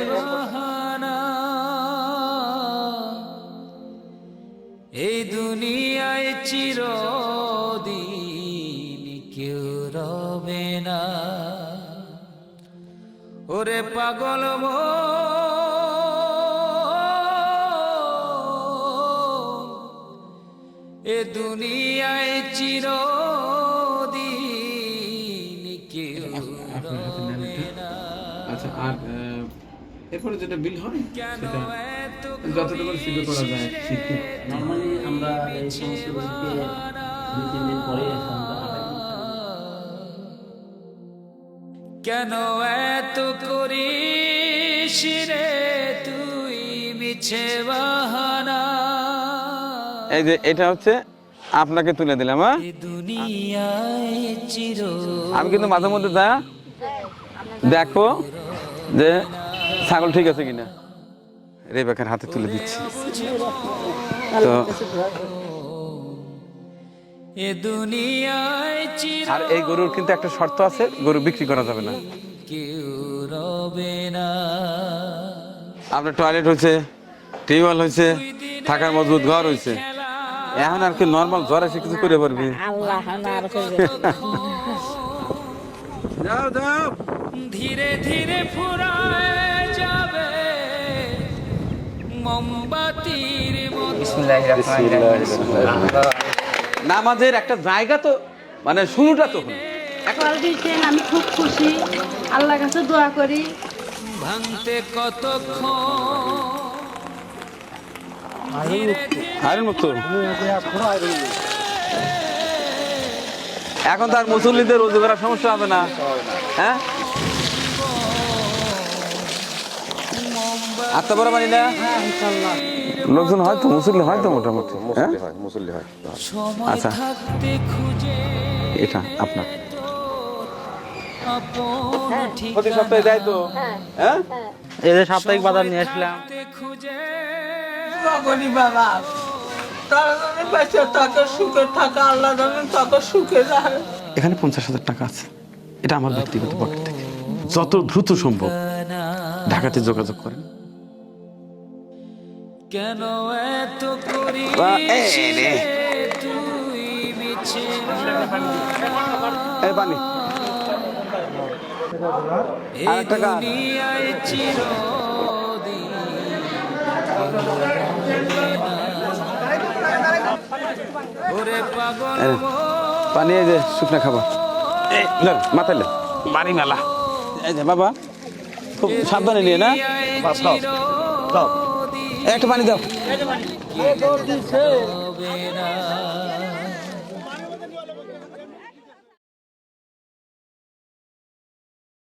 বাহানা, এই দুনিয়ায় চিরদিন কেউ রবে না। ওরে পাগল এ দুনিয়ায় চিরদিন কেউ রবে না। আচ্ছা, আর এরপরে যেটা বিল হয় সেটা যতটুকু সিদ্ধ করা যায়। নর্মালি আমরা এই সমস্ত রোগীকে 2-3 দিন পরে কেন এত করিস রে তুই মিছে বাহানা। এই যে এটা হচ্ছে আপনাকে তুলে দিলাম। হ্যাঁ, দুনিয়ায় চির আমি কিন্তু মাঝে মধ্যে যা দেখো যে ছাগল ঠিক আছে কিনা, রেবেকার হাতে তুলে দিচ্ছি। তো এ দুনিয়ায় চির আর এই গরুর কিন্তু একটা শর্ত আছে, গরু বিক্রি করা যাবে না। কেউ রবে না। আপনার টয়লেট হয়েছে, টিউবওয়েল হয়েছে, থাকার মজবুত ঘর হয়েছে, এখন আর কি নর্মাল জ্বর এসে কিছু করে পারবি? যাও যাও, ধীরে ধীরে ফুরায় যাবে মোমবাতির মতো। নামাজের একটা জায়গা তো মানে শুরুটা তো হলো। কল দিয়েছেন, আমি খুব খুশি, আল্লাহর কাছে দোয়া করি। ভাঙতে কতক্ষণ হারুন মুক্ত এখন তার মুসল্লিদের রোজু করার সমস্যা হবে না। হ্যাঁ, আত্মা বড় মানি না লোকজন হয়তো মুসল্লি হয়তো মোটামুটি মুসল্লি হয়। আচ্ছা, এটা আপনার প্রতি সপ্তাহে যাই তো। হ্যাঁ, এই যে সাপ্তাহিক বাজার নিয়ে আসলাম। বাবা তারা জানে বেঁচে থাকে, সুখে থাকে, আল্লাহ জানেন তাকে সুখে রাখে। এখানে 50,000 টাকা আছে, এটা আমার ব্যক্তিগত পকেট থেকে। যত দ্রুত সম্ভব ঢাকাতে যোগাযোগ করেন। কেন এত করিস রে তুই মিছে এই পানি এই দুনিয়ায় চিরদিন ওরে পাগল পানি, এই যে শুকনা খাবার, মাথায় বাড়ি মেলা। এই যে বাবা খুব সাবধানে নিয়ে না, একটা পানি দাও। হবে না।